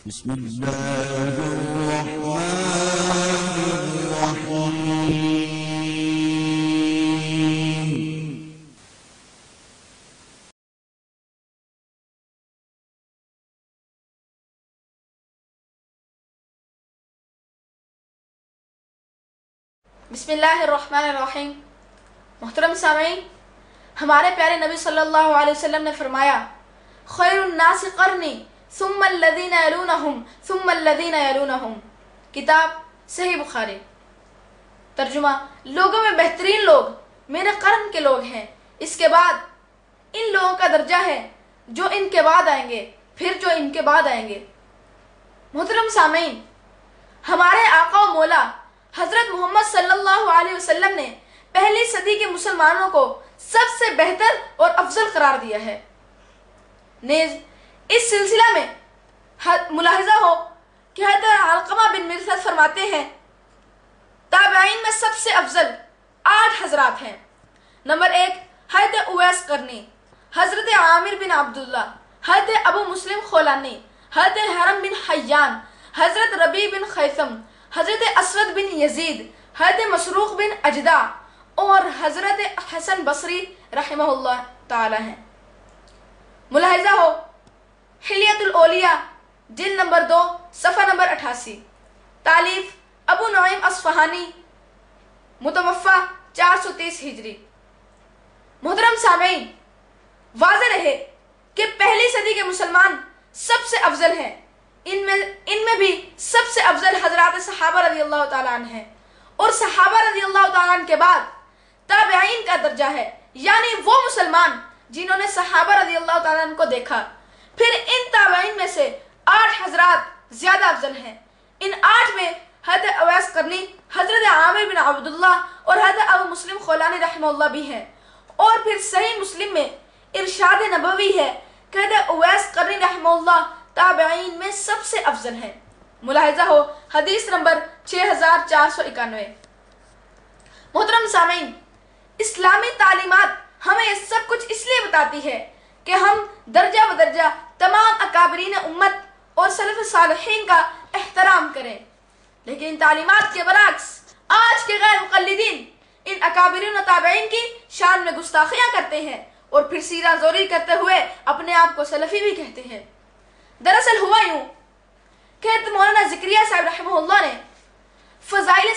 بسم اللہ الرحمن الرحیم. بسم اللہ الرحمن الرحیم. محترم سامعین، ہمارے پیارے نبی صلی اللہ علیہ وسلم نے فرمایا، خیر الناس قرنی ثم الذین یلونہم ثم الذین یلونہم. کتاب صحیح بخاری. ترجمہ: لوگوں میں بہترین لوگ میرے قرن کے لوگ ہیں، اس کے بعد ان لوگوں کا درجہ ہے جو ان کے بعد آئیں گے، پھر جو ان کے بعد آئیں گے. محترم سامعین، ہمارے آقا و مولا حضرت محمد صلی اللہ علیہ وسلم نے پہلی صدی کے مسلمانوں کو سب سے بہتر اور افضل قرار دیا ہے. نیز اس سلسلہ میں ملاحظہ ہو کہ حضرت علقمہ بن مرثد فرماتے ہیں، تابعین میں سب سے افضل 8 حضرات ہیں. نمبر 1 حضرت اویس قرنی، حضرت عامر بن عبداللہ، حضرت ابو مسلم خولانی، حضرت حرم بن حیان، حضرت ربیع بن خیثم، حضرت اسود بن یزید، حضرت مسروق بن اجدع اور حضرت حسن بصری رحمہ اللہ تعالی ہیں. ملاحظہ ہو حلیۃ الاولیاء جلد نمبر 2 صفحہ نمبر 88. تالیف ابو نعیم اصفہانی، متوفی 430 ہجری. محترم سامعین، واضح رہے کہ پہلی صدی کے مسلمان سب سے افضل ہیں. ان میں بھی سب سے افضل حضرات صحابہ رضی اللہ تعالیٰ عنہ ہیں، اور صحابہ رضی اللہ تعالیٰ عنہ کے بعد تابعین کا درجہ ہے، یعنی وہ مسلمان جنہوں نے صحابہ رضی اللہ تعالیٰ عنہ کو دیکھا. پھر ان تابعین میں سے 8 حضرات زیادہ افضل ہیں. ان 8 میں حضرت اویس قرنی، حضرت عامر بن عبداللہ اور حضرت ابو مسلم خولانی رحمہ اللہ بھی ہیں. اور پھر صحیح مسلم میں ارشاد نبوی ہے کہ حضرت اویس قرنی رحمہ اللہ تابعین میں سب سے افضل ہیں. ملاحظہ ہو حدیث نمبر 6491. محترم سامعین، اسلامی تعلیمات ہمیں یہ سب کچھ اس لیے بتاتی ہے کہ ہم درجہ بدرجہ تمام اکابرین امت اور سلف صالحین کا احترام کریں. لیکن ان تعلیمات کے برعکس آج کے غیر مقلدین ان اکابرین و تابعین کی شان میں گستاخیاں کرتے ہیں اور پھر سیرہ زوری کرتے ہوئے اپنے آپ کو سلفی بھی کہتے ہیں. دراصل ہوا یوں کہ مولانا زکریا صاحب رحمہ اللہ نے فضائل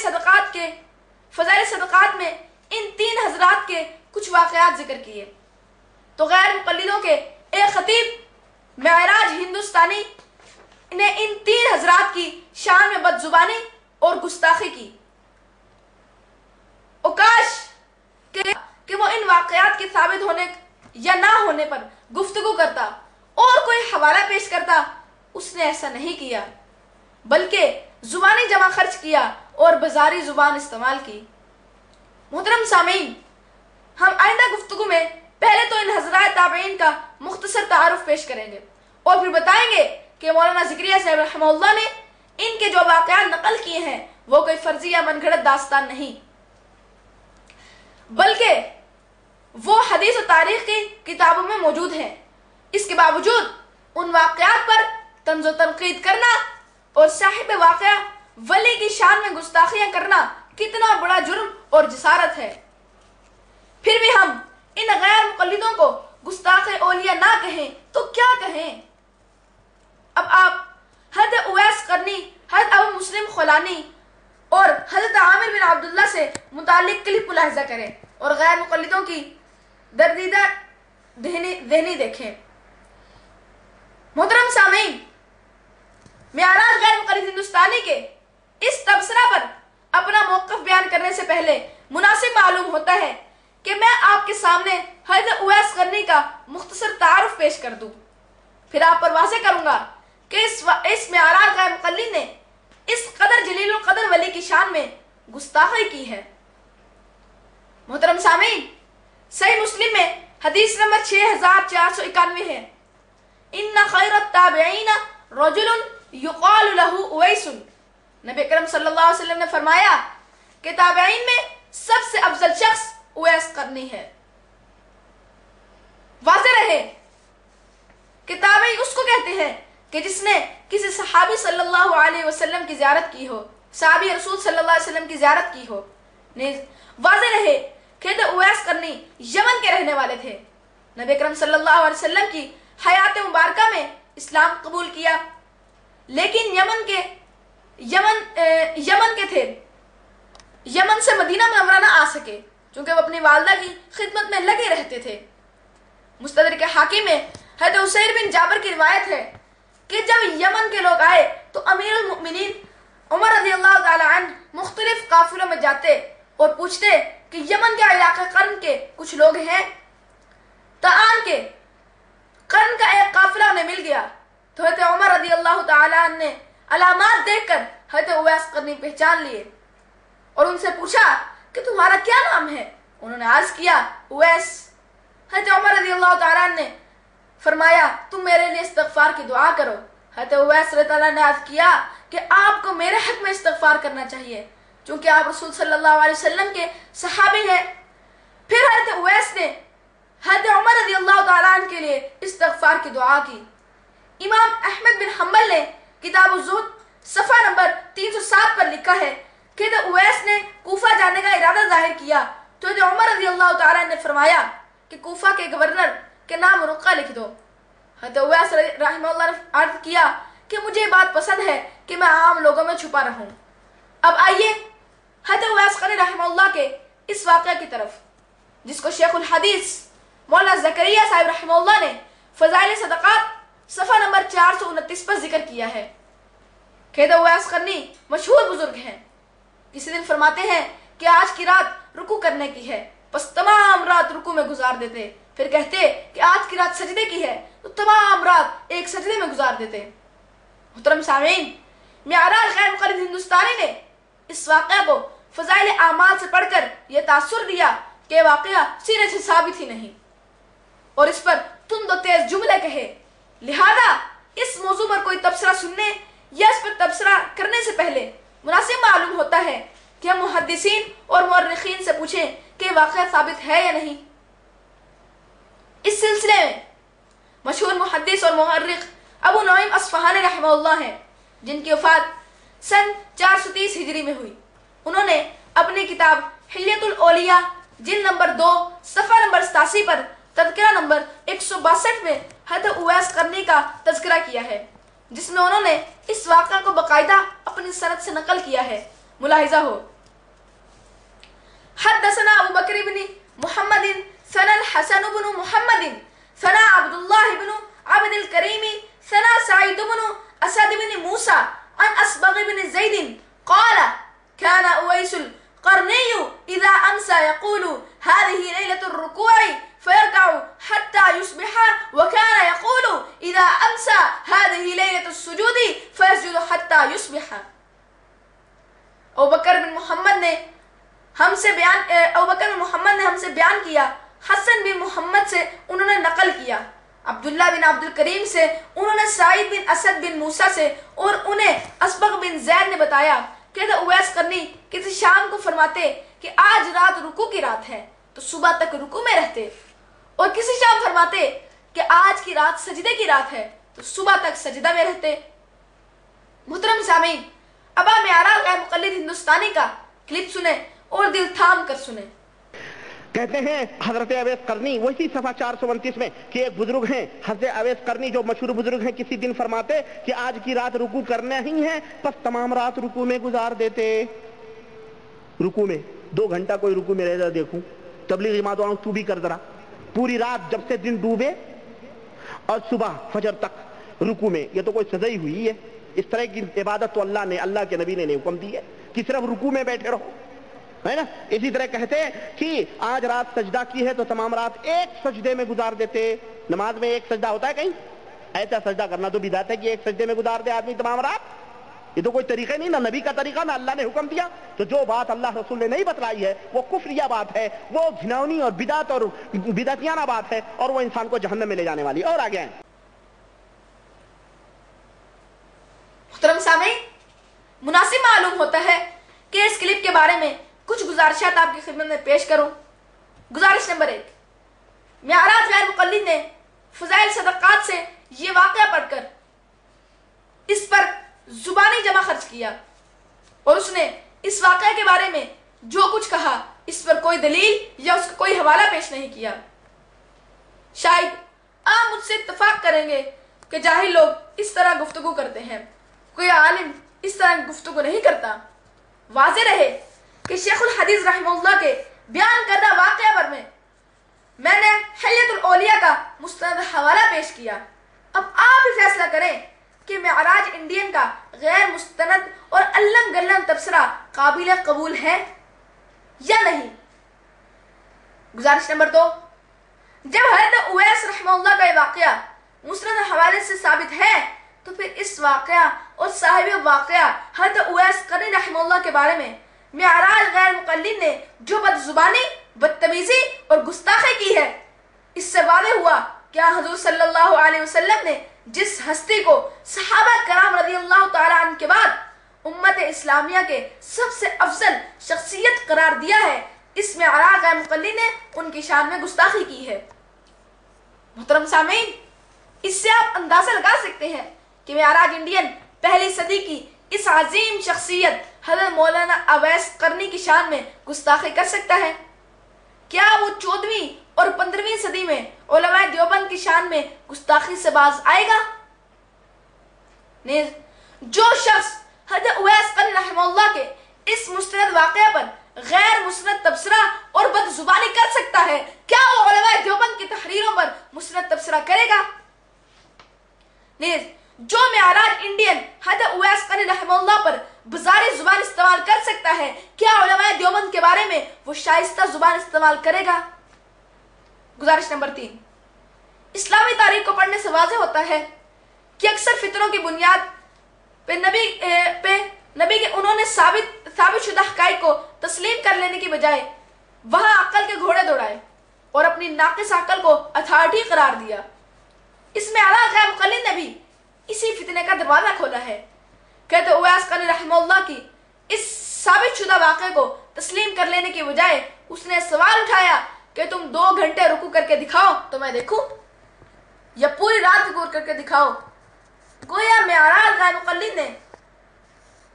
صدقات میں ان 3 حضرات کے کچھ واقعات ذکر کیے تو غیر مقلدوں کے ایک خطیب معراج ہندوستانی نے ان 3 حضرات کی شان میں بد زبانی اور گستاخی کی. اوکاش کہ وہ ان واقعات کے ثابت ہونے یا نہ ہونے پر گفتگو کرتا اور کوئی حوالہ پیش کرتا. اس نے ایسا نہیں کیا، بلکہ زبانی جمع خرچ کیا اور بازاری زبان استعمال کی. محترم سامعین، ہم آئندہ گفتگو میں پہلے تو ان حضرات تابعین کا مختصر تعارف پیش کریں گے اور پھر بتائیں گے کہ مولانا زکریا صاحب رحمہ اللہ نے ان کے جو واقعات نقل کیے ہیں وہ کوئی فرضی یا من گھڑت داستان نہیں، بلکہ وہ حدیث و تاریخ کی کتابوں میں موجود ہیں. اس کے باوجود ان واقعات پر طنز و تنقید کرنا اور صاحب واقعہ ولی کی شان میں گستاخیاں کرنا کتنا بڑا جرم اور جسارت ہے. پھر بھی ہم ان غیر مقلدوں کو گستاخ اولیاء نہ کہیں تو کیا کہیں؟ اب آپ حضرت اویس قرنی، حضرت ابو مسلم خولانی اور حضرت عامر بن عبداللہ سے متعلق کلپ ملاحظہ کریں اور غیر مقلدوں کی دردیدہ ذہنی دیکھیں. محترم سامعین، معراج غیر مقلد ہندوستانی کے اس تبصرہ پر اپنا موقف بیان کرنے سے پہلے مناسب معلوم ہوتا ہے کہ میں آپ کے سامنے حضرت اویس قرنی کا مختصر تعارف پیش کر دوں. پھر آپ پر واضح کروں گا کہ اس معراج غیر مقلد نے اس قدر جلیل القدر ولی کی شان میں گستاخی کی ہے. محترم سامعین، صحیح مسلم میں حدیث نمبر 6491 ہے، ان خیر التابعین رجل یقال له اویس. نبی اکرم صلی اللہ علیہ وسلم نے فرمایا کہ تابعین میں سب سے افضل شخص اویس قرنی ہے. واضح رہے کہ تابعی اس کو کہتے ہیں کہ جس نے کسی صحابی صلی اللہ علیہ وسلم کی زیارت کی ہو، صحابی رسول صلی اللہ علیہ وسلم کی زیارت کی ہو، نیز واضح رہے کہ اویس قرنی یمن کے رہنے والے تھے۔ نبی اکرم صلی اللہ علیہ وسلم کی حیات مبارکہ میں اسلام قبول کیا، لیکن یمن کے تھے، یمن سے مدینہ منورہ نہ آ سکے چونکہ وہ اپنی والدہ کی خدمت میں لگے رہتے تھے۔ مستدرک حاکم میں حضرت عسیر بن جابر کی روایت ہے کہ جب یمن کے لوگ آئے تو امیر المؤمنین عمر رضی اللہ تعالی عنہ مختلف قافلوں میں جاتے اور پوچھتے کہ یمن کے علاقہ قرن کے کچھ لوگ ہیں؟ تعان کے قرن کا ایک قافلہ انہیں مل گیا تو حضرت عمر رضی اللہ تعالی عنہ نے علامات دیکھ کر حضرت اویس قرنی پہچان لیے اور ان سے پوچھا کہ تمہارا کیا نام ہے؟ انہوں نے عرض کیا اویس۔ حضرت عمر رضی اللہ تعالی عنہ نے فرمایا تم میرے لیے استغفار کی دعا کرو۔ حضرت اویس رضی اللہ عنہ نے عرض کیا کہ آپ کو میرے حق میں استغفار کرنا چاہیے چونکہ آپ رسول صلی اللہ علیہ وسلم کے صحابی ہیں۔ پھر حضرت اویس نے حضرت عمر رضی اللہ تعالیٰ عنہ کے لیے استغفار کی دعا کی۔ امام احمد بن حنبل نے کتاب الزہد صفحہ نمبر 307 پر لکھا ہے کہ حضرت اویس نے کوفہ جانے کا ارادہ ظاہر کیا تو حضرت عمر رضی اللہ تعالیٰ عنہ نے فرمایا کہ کوفہ کے گورنر کے نام رقہ لکھ دو۔ حضرت اویس رحمہ اللہ نے عرض کیا کہ مجھے بات پسند ہے کہ میں عام لوگوں میں چھپا رہوں۔ اب آئیے حضرت اویس قرنی رحمہ اللہ کے اس واقعہ کی طرف جس کو شیخ الحدیث مولانا زکریا صاحب رحمہ اللہ نے فضائل صدقات صفحہ نمبر 429 پر ذکر کیا ہے کہ حضرت اویس قرنی مشہور بزرگ ہیں۔ کسی دن فرماتے ہیں کہ آج کی رات رکوع کرنے کی ہے، بس تمام رات رکوع میں گزار دیتے، پھر کہتے کہ آج کی رات سجدے کی ہے تو تمام رات ایک سجدے میں گزار دیتے۔ محترم سامعین، معراج غیر مقلد ہندوستانی نے اس واقعہ کو فضائل اعمال سے پڑھ کر یہ تاثر دیا کہ واقعہ سیرت سے ثابت ہی نہیں اور اس پر تند و تیز جملے کہے، لہذا اس موضوع پر کوئی تبصرہ سننے یا اس پر تبصرہ کرنے سے پہلے مناسب معلوم ہوتا ہے کہ ہم محدثین اور مورخین سے پوچھیں کہ واقعہ ثابت ہے یا نہیں۔ اس سلسلے میں مشہور محدث اور مورخ ابو نعیم اصفہانی رحمہ اللہ ہیں جن کی وفات سن 430 ہجری میں ہوئی۔ انہوں نے اپنی کتاب حلیۃ الاولیاء جلد نمبر 2 صفحہ نمبر 87 پر تذکرہ نمبر 162 میں حضرت اویس قرنی کا تذکرہ کیا ہے جس میں انہوں نے اس واقعہ کو باقاعدہ اپنی سند سے نقل کیا ہے۔ ملاحظہ ہو، حدثنا ابو بکر بن محمد ثنا الحسن بن محمد ثنا عبد الله بن عبد الكريم ثنا سعيد بن اسد بن موسى عن اسبغ بن زيد قال كان اويس القرني اذا امسى يقول هذه ليلة الركوع فيركع حتى يصبح وكان يقول اذا امسى هذه ليلة السجود فيسجد حتى يصبح۔ ابو بکر بن محمد نے ہم سے بیان کیا، حسن بن محمد سے انہوں نے نقل کیا، عبداللہ بن عبد الکریم سے انہوں نے سعید بن اسد بن موسیٰ سے اور انہیں اسبغ بن زید نے بتایا کہ اویس قرنی کسی شام کو فرماتے کہ آج رات رکوع کی رات ہے تو صبح تک رکوع میں رہتے، اور کسی شام فرماتے کہ آج کی رات سجدے کی رات ہے تو صبح تک سجدہ میں رہتے۔ محترم سامعین، اب آپ معراج غیر مقلد ہندوستانی کا کلپ سنیں اور دل تھام کر سنیں۔ کہتے ہیں حضرت اویس قرنی وہی صفحہ 429 میں کہ ایک بزرگ ہیں حضرت اویس قرنی جو مشہور بزرگ ہیں، کسی دن فرماتے کہ آج کی رات رکوع کرنا ہی ہے، پس تمام رات رکوع میں گزار دیتے۔ رکوع میں 2 گھنٹہ کوئی رکوع میں رہ جا، دیکھوں تبلیغی مادوان تو بھی کر ذرا، پوری رات جب سے دن ڈوبے اور صبح فجر تک رکوع میں، یہ تو کوئی سزا ہی ہوئی ہے۔ اس طرح کی عبادت تو اللہ کے نبی نے حکم دی ہے کہ صرف رکوع میں بیٹھے رہو، ہے نا۔ اسی طرح کہتے ہیں کہ آج رات سجدہ کی ہے تو تمام رات ایک سجدے میں گزار دیتے۔ نماز میں ایک سجدہ ہوتا ہے کہیں؟ ایسا سجدہ کرنا تو بدعت ہے کہ ایک سجدے میں گزار دے آدمی تمام رات، یہ تو کوئی طریقہ نہیں، نہ نبی کا طریقہ نہ اللہ نے حکم دیا۔ تو جو بات اللہ رسول نے نہیں بتلائی ہے وہ کفریہ بات ہے، وہ گھناؤنی اور بدعت اور بدعتیانہ بات ہے، اور وہ انسان کو جہنم میں لے جانے والی ہے۔ اور آگے ہیں محترم سامعین، مناسب معلوم ہوتا ہے کہ اس کلپ کے بارے میں کچھ گزارشات آپ کی خدمت میں پیش کروں۔ گزارش نمبر 1، معراج غیر مقلد نے فضائل صدقات سے یہ واقعہ پڑھ کر اس پر زبانی جمع خرچ کیا اور اس نے اس واقعے کے بارے میں جو کچھ کہا اس پر کوئی دلیل یا اس کا کوئی حوالہ پیش نہیں کیا۔ شاید آپ مجھ سے اتفاق کریں گے کہ جاہل لوگ اس طرح گفتگو کرتے ہیں، کوئی عالم اس طرح گفتگو نہیں کرتا۔ واضح رہے کہ شیخ الحدیث رحمہ اللہ کے بیان کردہ واقعہ پر میں نے حلیۃ الاولیاء کا مستند حوالہ پیش کیا۔ اب آپ ہی فیصلہ کریں کہ معراج انڈین کا غیر مستند اور الن گلن تبصرہ قابل قبول ہے یا نہیں۔ گزارش نمبر 2، جب حضرت اویس رحمہ اللہ کا یہ واقعہ مستند حوالے سے ثابت ہے تو پھر اس واقعہ اور صاحب واقعہ حضرت اویس قرنی رحمہ اللہ کے بارے میں معراج غیر مقلد نے جو بدزبانی، بدتمیزی اور گستاخی کی ہے، اس سے واضح ہوا کہ حضور صلی اللہ علیہ وسلم نے جس ہستی کو صحابہ کرام رضی اللہ تعالی عنہ کے بعد امت اسلامیہ کے سب سے افضل شخصیت قرار دیا ہے، اس معراج غیر مقلد نے ان کی شان میں گستاخی کی ہے۔ محترم سامعین، اس سے آپ اندازہ لگا سکتے ہیں کہ معراج انڈین پہلی صدی کی اس عظیم شخصیت حضرت مولانا اویس قرنی کی شان میں گستاخی کر سکتا ہے؟ کیا وہ 14ویں اور 15ویں صدی میں علماء دیوبند کی شان میں گستاخی سے باز آئے گا؟ نیز جو شخص حضرت اویس قرنی رحمہ اللہ کے اس مستند واقعہ پر غیر مسند تبصرہ اور بد زبانی کر سکتا ہے، کیا وہ علماء دیوبند کی تحریروں پر مسند تبصرہ کرے گا؟ نیز جو معراج انڈین حضرت اویس قرنی رحمہ اللہ پر بزاری زبان استعمال کر سکتا ہے، کیا علماء دیوبند کے بارے میں وہ شائستہ زبان استعمال کرے گا؟ گزارش نمبر 3، اسلامی تاریخ کو پڑھنے سے واضح ہوتا ہے کہ اکثر فتنوں کی بنیاد پہ نبی کے انہوں نے ثابت شدہ حقائق کو تسلیم کر لینے کی بجائے وہاں عقل کے گھوڑے دوڑائے اور اپنی ناقص عقل کو اتھارٹی قرار دیا۔ اس میں معراج غیر مقلد نے بھی اسی فتنے کا دروازہ کھولا ہے۔ کہتے اویس قرنی رحمہ اللہ کی اس ثابت شدہ واقعے کو تسلیم کر لینے کی بجائے اس نے سوال اٹھایا کہ تم 2 گھنٹے رکوع کر کے دکھاؤ تو میں دیکھوں، یا پوری رات رکوع کر کے دکھاؤ۔ گویا معراج غیر مقلد نے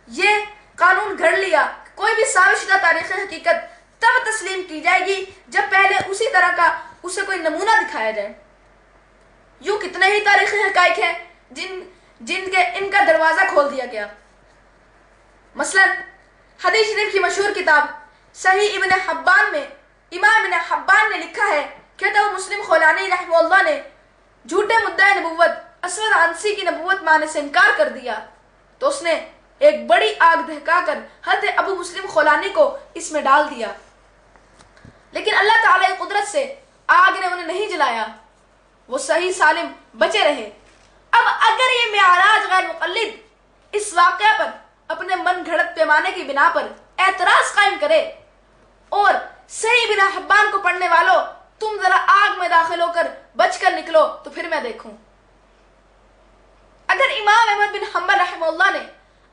یہ قانون گھڑ لیا کہ کوئی بھی ثابت شدہ تاریخ حقیقت تب تسلیم کی جائے گی جب پہلے اسی طرح کا اسے کوئی نمونہ دکھایا جائے۔ یوں کتنے ہی تاریخی حقائق ہیں جن کے ان کا دروازہ کھول دیا گیا۔ مثلا حدیث شریف کی مشہور کتاب صحیح ابن حبان میں امام ابن حبان نے لکھا ہے، کہتا وہ مسلم خولانی رحمہ اللہ نے جھوٹے مدعی نبوت اسود عنسی کی نبوت ماننے سے انکار کر دیا تو اس نے ایک بڑی آگ دہکا کر حضرت ابو مسلم خولانی کو اس میں ڈال دیا، لیکن اللہ تعالی کی قدرت سے آگ نے انہیں نہیں جلایا، وہ صحیح سالم بچے رہے۔ اب اگر یہ معراج غیر مقلد اس واقعہ پر اپنے من گھڑت پیمانے کی بنا پر اعتراض قائم کرے اور صحیح ابن حبان کو پڑھنے والوں تم ذرا آگ میں داخل ہو کر بچ کر نکلو تو پھر میں دیکھوں۔ اگر امام احمد بن حنبل رحمہ اللہ نے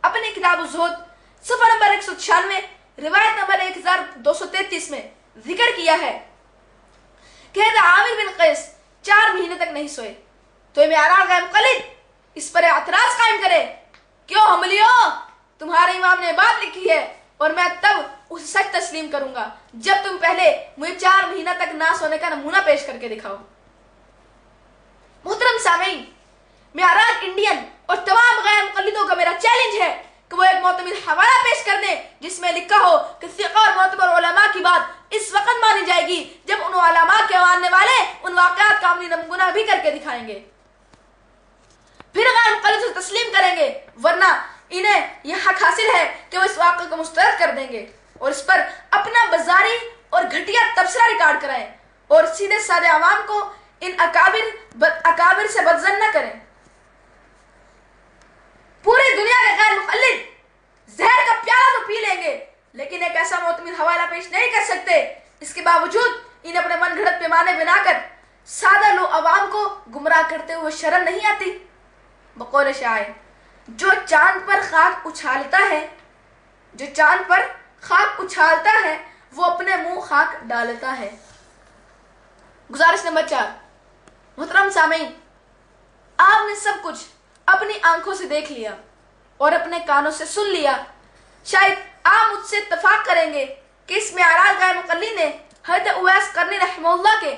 اپنی کتاب الزہد صفحہ نمبر 196 روایت نمبر 1233 میں ذکر کیا ہے کہ عامر بن قیس 4 مہینے تک نہیں سوئے، تو یہ معراج غیر مقلد اس پر اعتراض قائم کرے، کیوں حملیوں تمہارے امام نے بات لکھی ہے اور میں تب اسے سچ تسلیم کروں گا جب تم پہلے مجھے 4 مہینہ تک نہ سونے کا نمونہ پیش کر کے دکھاؤ۔ محترم سامعین، معراج انڈین اور تمام غیر مقلدوں کا میرا چیلنج ہے کہ وہ ایک معتمد حوالہ پیش کر دیں جس میں لکھا ہو کہ ثقہ اور معتبر علماء کی بات اس وقت مانی جائے گی جب ان علماء کے ماننے والے ان واقعات کا عملی نمونہ بھی کر کے دکھائیں گے، پھر غیر مقلد سے تسلیم کریں گے، ورنہ انہیں یہ حق حاصل ہے کہ وہ اس واقعے کو مسترد کر دیں گے اور اس پر اپنا بازاری اور گھٹیا تبصرہ ریکارڈ کرائیں اور سیدھے سادے عوام کو ان اکابر سے بدظن نہ کریں۔ پوری دنیا کے غیر مقلد زہر کا پیالہ تو پی لیں گے لیکن ایک ایسا معتمد حوالہ پیش نہیں کر سکتے، اس کے باوجود انہیں اپنے من گھڑت پیمانے بنا کر سادہ لو عوام کو گمراہ کرتے ہوئے شرم نہیں آتی۔ بقول شاعر، جو چاند پر خاک اچھالتا ہے وہ اپنے منہ خاک ڈالتا ہے۔ گزارش نمبر 4، محترم سامعین، آپ نے سب کچھ اپنی آنکھوں سے دیکھ لیا اور اپنے کانوں سے سن لیا، شاید آپ مجھ سے اتفاق کریں گے کہ اس معراج غیر مقلد نے حضرت اویس قرنی رحمہ اللہ کے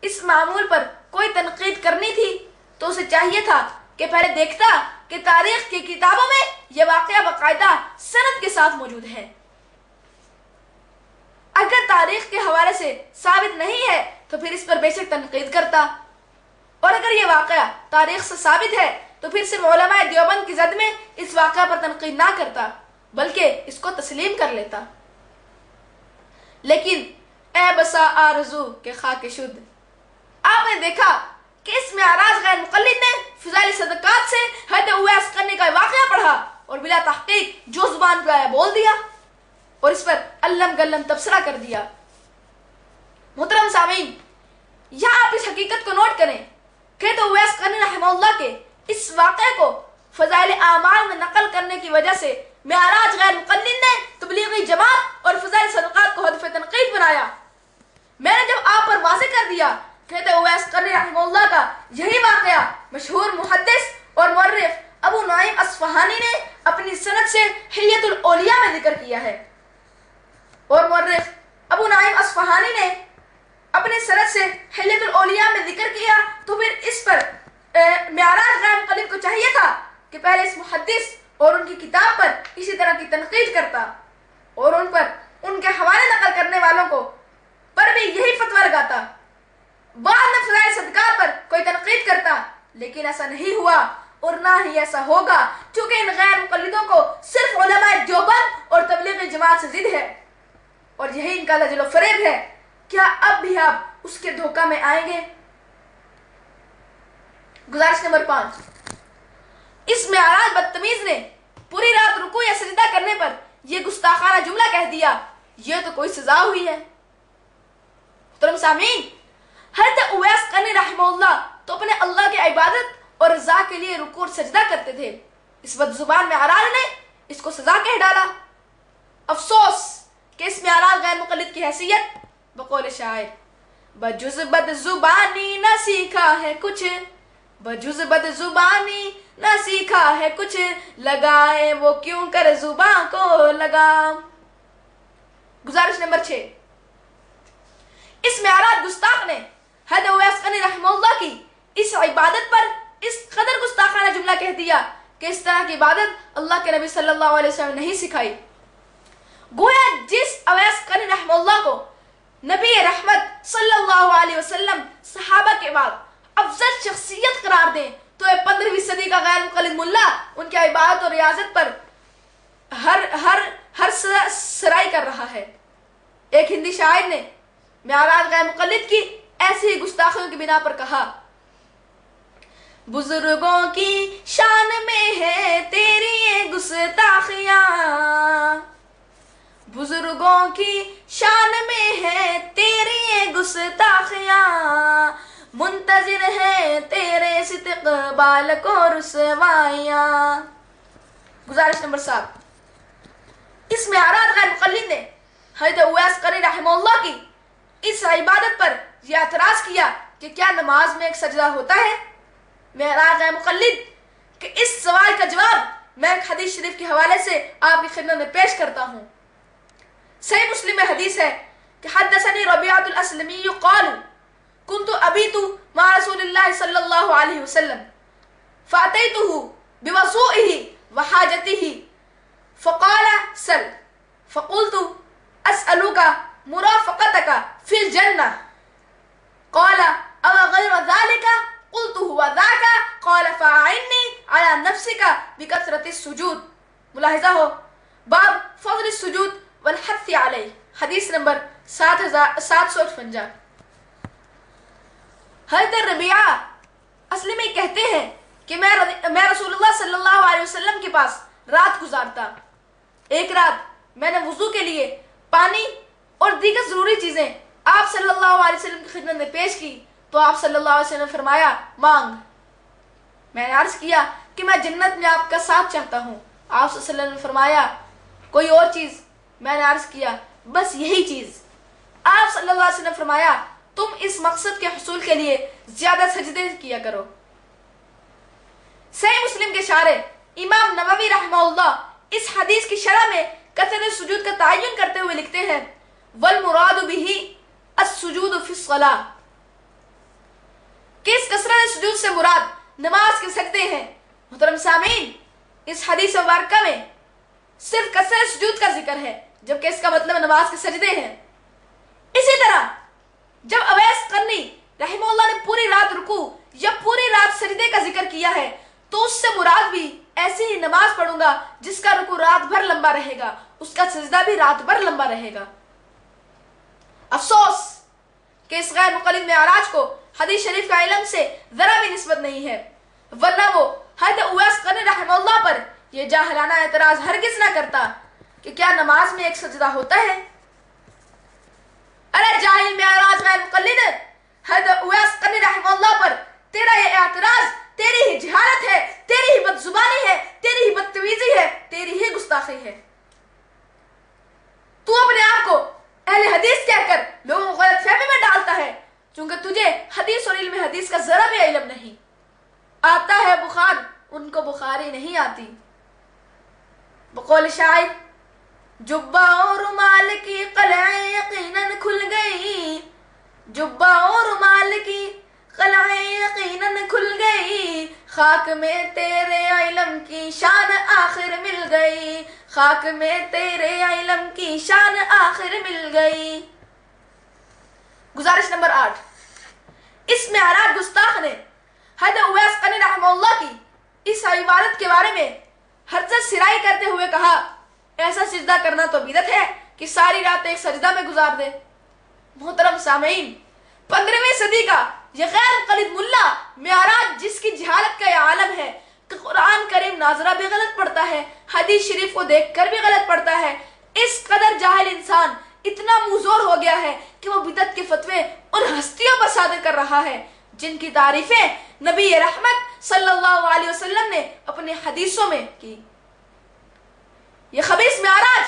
اس معمول پر کوئی تنقید کرنی تھی تو اسے چاہیے تھا کہ پہلے دیکھتا کہ تاریخ کی کتابوں میں یہ واقعہ باقاعدہ سند کے ساتھ موجود ہے۔ اگر تاریخ کے حوالے سے ثابت نہیں ہے تو پھر اس پر بے شک تنقید کرتا، اور اگر یہ واقعہ تاریخ سے ثابت ہے تو پھر صرف علماء دیوبند کی زد میں اس واقعہ پر تنقید نہ کرتا بلکہ اس کو تسلیم کر لیتا۔ لیکن اے بسا آرزو کے خاک شد، آپ نے دیکھا کہ اس معراج غیر مقلد نے فضائل صدقات سے حضرت اویس قرنی کا واقعہ پڑھا اور بلا تحقیق جو زبان پہ آیا بول دیا اور اس پر علم گلم تبصرہ کر دیا۔ محترم سامعین، یہاں آپ اس حقیقت کو نوٹ کریں کہ حضرت اویس قرنی رحمہ اللہ کے اس واقعے کو فضائل اعمال میں نقل کرنے کی وجہ سے معراج غیر مقلد نے تبلیغی جماعت اور فضائل صدقات کو ہدف تنقید بنایا۔ میں نے جب آپ پر واضح کر دیا کہ حضرت اویس قرنی رحمہ اللہ کا یہی واقعہ مشہور محدث اور مورخ ابو نعیم اصفہانی نے اپنی سند سے حلیۃ الاولیاء میں ذکر کیا ہے، اور مورخ ابو نعیم اصفہانی نے اپنے سند سے حلیۃ الاولیاء میں ذکر کیا، تو پھر اس پر معراج غیر مقلد کو چاہیے تھا کہ پہلے اس محدث اور ان کی کتاب پر اسی طرح کی تنقید کرتا اور ان پر ان کے حوالے نقل کرنے والوں کو پر بھی یہی فتویٰ لگاتا، بعد میں فضائل صدقات پر کوئی تنقید کرتا، لیکن ایسا نہیں ہوا اور نہ ہی ایسا ہوگا، چونکہ ان غیر مقلدوں کو صرف علماء دیوبند اور تبلیغی جماعت سے ضد ہے اور یہی ان کا لجل و فریب ہے۔ کیا اب بھی آپ اس کے دھوکہ میں آئیں گے؟ گزارش نمبر 5، اس معراج بدتمیز نے پوری رات رکوع یا سجدہ کرنے پر یہ گستاخانہ جملہ کہہ دیا، یہ تو کوئی سزا ہوئی ہے۔ محترم سامعین، حضرت اویس قرنی رحمہ اللہ تو اپنے اللہ کی عبادت اور رضا کے لیے رکوع اور سجدہ کرتے تھے، اس بد زبان معراج نے اس کو سزا کہہ ڈالا۔ افسوس کہ اس معراج غیر مقلد کی حیثیت بقول شاعر بجز بد زبانی نہ سیکھا ہے کچھ، بجز بد زبانی نہ سیکھا ہے کچھ، لگائے وہ کیوں کر زبان کو لگام۔ گزارش نمبر 6، اس معراج گستاخ نے حضرت اویس قرنی رحمہ اللہ کی اس عبادت پر اس قدر گستاخانہ جملہ کہہ دیا کہ اس طرح کی عبادت اللہ کے نبی صلی اللہ علیہ وسلم نے نہیں سکھائی۔ گویا جس اویس قرنی رحمہ اللہ کو نبی رحمت صلی اللہ علیہ وسلم صحابہ کے بعد افضل شخصیت قرار دیں تو 15ویں صدی کا غیر مقلد ملا ان کی عبادت اور ریاضت پر ہر سرائی کر رہا ہے۔ ایک ہندی شاعر نے معراج غیر مقلد کی ایسی ہی گستاخیوں کی بنا پر کہا، بزرگوں کی شان میں ہے تیری یہ گستاخیاں، بزرگوں کی شان میں ہے تیری یہ گستاخیاں، منتظر ہے تیرے استقبال کو رسوائیاں۔ گزارش نمبر 7، اس معراج غیر مقلد نے حضرت اویس قرنی رحمہ اللہ کی اس عبادت پر یہ اعتراض کیا کہ کیا نماز میں ایک سجدہ ہوتا ہے؟ معراج غیر مقلد کہ اس سوال کا جواب میں ایک حدیث شریف کے حوالے سے آپ کی خدمت میں پیش کرتا ہوں۔ صحیح مسلم میں حدیث ہے کہ حدثنی ربیعۃ الاسلمی قال كنت ابیت مع رسول اللہ صلی اللہ علیہ وسلم فاتیتہ بوضوئہ وحاجتہ فقال سل فقلت اسألک مرافقتک فی الجنہ قال او غیر ذلك قلت هو ذاك قال فاعنی على نفسک بکثرۃ السجود۔ ملاحظہ ہو باب فضل السجود والحث علیہ، حدیث نمبر 758۔ حضرت ربیعہ اسلمی کہتے ہیں کہ میں رسول اللہ صلی اللہ علیہ وسلم کے پاس رات گزارتا۔ ایک رات میں نے وضو کے لیے پانی اور دیگر ضروری چیزیں آپ صلی اللہ علیہ وسلم کی خدمت میں پیش کی تو آپ صلی اللہ علیہ وسلم نے فرمایا مانگ۔ میں نے عرض کیا کہ میں جنت میں آپ کا ساتھ چاہتا ہوں۔ آپ صلی اللہ علیہ وسلم نے فرمایا کوئی اور چیز؟ میں نے عرض کیا بس یہی چیز۔ آپ صلی اللہ علیہ وسلم نے فرمایا تم اس مقصد کے حصول کے لیے زیادہ سجدے کیا کرو۔ صحیح مسلم کے شارح امام نووی رحمہ اس حدیث کی شرح میں کثرت سجود کا تعین کرتے ہوئے لکھتے ہیں والمراد به السجود فی الصلاۃ کہ اس کثرت سجود سے مراد نماز کے سجدے ہیں۔ محترم سامعین، اس حدیث مبارکہ میں صرف کثرت سجود کا ذکر ہے جبکہ اس کا مطلب نماز کے سجدے ہیں۔ اسی طرح جب اویس قرنی رحمہ اللہ نے پوری رات رکوع یا پوری رات سجدے کا ذکر کیا ہے تو اس سے مراد بھی ایسی ہی نماز پڑھوں گا جس کا رکوع رات بھر لمبا رہے گا، اس کا سجدہ بھی رات بھر لمبا رہے گا۔ افسوس کہ اس غیر مقلد معراج کو حدیث شریف کا علم سے ذرا بھی نسبت نہیں ہے، ورنہ وہ حضرت اویس قرنی رحمہ اللہ پر یہ جاہلانہ اعتراض ہرگز نہ کرتا کہ کیا نماز میں ایک سجدہ ہوتا ہے؟ ارے جاہل معراج غیر مقلد، حضرت اویس قرنی رحمہ اللہ پر تیرا یہ اعتراض تیری ہی جہالت ہے، تیری ہی بدزبانی ہے، تیری ہی بدتمیزی ہے، تیری ہی گستاخی ہے۔ تو اپنے آپ کو اہل حدیث کہہ کر لوگوں کو غلط فہمی میں ڈالتا ہے چونکہ تجھے حدیث اور علم حدیث کا ذرا بھی علم نہیں۔ آتا ہے بخار، ان کو بخاری نہیں آتی۔ بقول شاعر جبہ اور رومال کی قلعیں یقیناً کھل گئی، جبہ اور رومال کی قلعیں یقیناً کھل گئی، خاک میں تیرے علم کی شان آخر مل گئی، خاک میں تیرے علم کی شان آخر مل گئی۔ گزارش نمبر 8، اس معراج گستاخ نے حضرت اویس قرنی رحمہ اللہ کی اس عبادت کے بارے میں حرزت سرائی کرتے ہوئے کہا ایسا سجدہ کرنا تو بدعت ہے کہ ساری رات ایک سجدہ میں گزار دے۔ محترم سامعین، 15ویں صدی کا یہ غیر مقلد ملا معراج جس کی جہالت کا یہ عالم ہے کہ قرآن کریم ناظرہ بھی غلط پڑھتا ہے، حدیث شریف کو دیکھ کر بھی غلط پڑھتا ہے، اس قدر جاہل انسان اتنا موزور ہو گیا ہے کہ وہ بدعت کے فتوے ان ہستیوں پر صادر کر رہا ہے جن کی تعریفیں نبی رحمت صلی اللہ علیہ وسلم نے اپنی حدیثوں میں کی۔ یہ خبیث معراج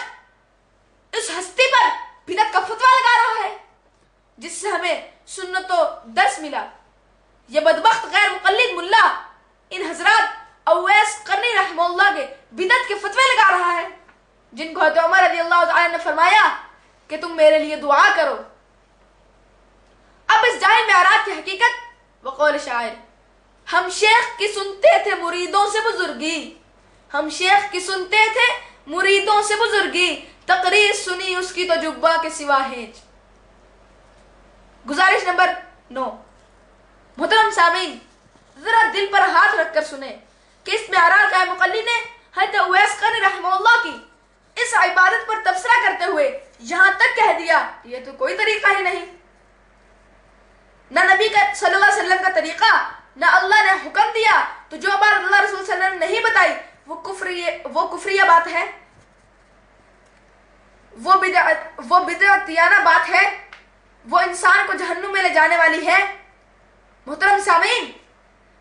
اس ہستی پر بدعت کا فتوہ لگا رہا ہے جس سے ہمیں سنت و درس ملا۔ یہ بدبخت غیر مقلد ملا ان حضرات اویس قرنی رحمہ اللہ کے بدعت کے فتوے لگا رہا ہے جن کو حضرت عمر رضی اللہ تعالی نے فرمایا کہ تم میرے لیے دعا کرو۔ اب اس جاہل معراج کی حقیقت وقول شاعر ہم شیخ کی سنتے تھے مریدوں سے بزرگی، ہم شیخ کی سنتے تھے مریدوں سے بزرگی، تقریر سنی اس کی تو جبہ کے سوا ہیج۔ گزارش نمبر 9، محترم سامعین ذرا دل پر ہاتھ رکھ کر سنیں کہ اس معراج کا مقلد نے حضرت اویس قرنی رحمہ اللہ کی اس عبادت پر تبصرہ کرتے ہوئے یہاں تک کہہ دیا یہ تو کوئی طریقہ ہی نہیں، نہ نبی کا صلی اللہ علیہ وسلم کا طریقہ، نہ اللہ نے حکم دیا، تو جو بات اللہ رسول صلی اللہ علیہ وسلم نے نہیں بتائی وہ کفریہ بات ہے، وہ بدعتیانہ بات ہے، وہ انسان کو جہنم میں لے جانے والی ہے۔ محترم سامعین،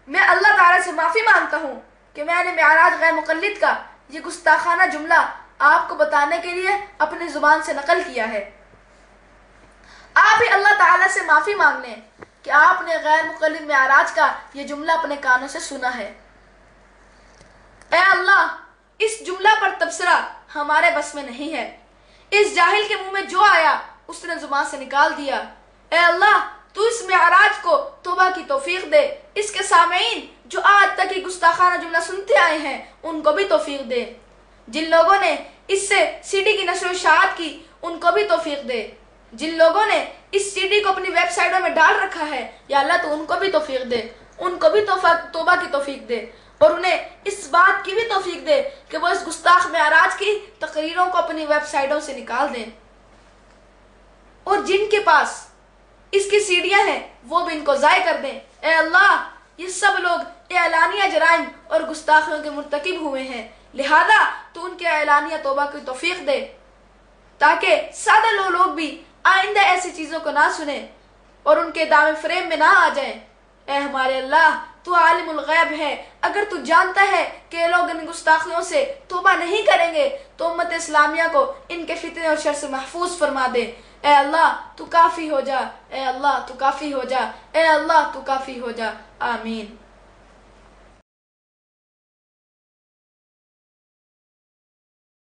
میں اللہ تعالیٰ سے معافی مانگتا ہوں کہ میں نے معراج غیر مقلد کا یہ گستاخانہ جملہ آپ کو بتانے کے لیے اپنی زبان سے نقل کیا ہے۔ آپ بھی اللہ تعالیٰ سے معافی مانگ لیں کہ آپ نے غیر مقلد معراج کا یہ جملہ اپنے کانوں سے سنا ہے۔ اے اللہ، اس جملہ پر تبصرہ ہمارے بس میں نہیں ہے، اس جاہل کے منہ میں جو آیا اس نے زبان سے نکال دیا۔ اے اللہ، تو اس معراج کو توبہ کی توفیق دے، اس کے سامعین جو آج تک یہ گستاخانہ جملہ سنتے آئے ہیں ان کو بھی توفیق دے، جن لوگوں نے اس سے سی ڈی کی نشر و اشاعت کی ان کو بھی توفیق دے، جن لوگوں نے اس سی ڈی کو اپنی ویب سائٹوں میں ڈال رکھا ہے یا اللہ تو ان کو بھی توفیق دے، ان کو بھی توبہ کی توفیق دے، اور انہیں اس بات کی بھی توفیق دے کہ وہ اس گستاخ معراج کی تقریروں کو اپنی ویب سائٹوں سے نکال دیں، اور جن کے پاس اس کی سیڈیاں ہیں وہ بھی ان کو ضائع کر دیں۔ اے اللہ، یہ سب لوگ اعلانیہ جرائم اور گستاخیوں کے مرتکب ہوئے ہیں، لہذا تو ان کے اعلانیہ توبہ کی توفیق دے تاکہ سادہ لوگ بھی آئندہ ایسی چیزوں کو نہ سنیں اور ان کے دامن فریم میں نہ آ جائیں۔ اے ہمارے اللہ، تو عالم الغیب ہے، اگر تو جانتا ہے کہ لوگ ان گستاخیوں سے توبہ نہیں کریں گے تو امت اسلامیہ کو ان کے فتنے اور شر سے محفوظ فرما دے۔ اے اللہ تو کافی ہو جا، اے اللہ تو کافی ہو جا، اے اللہ تو کافی ہو جا، آمین۔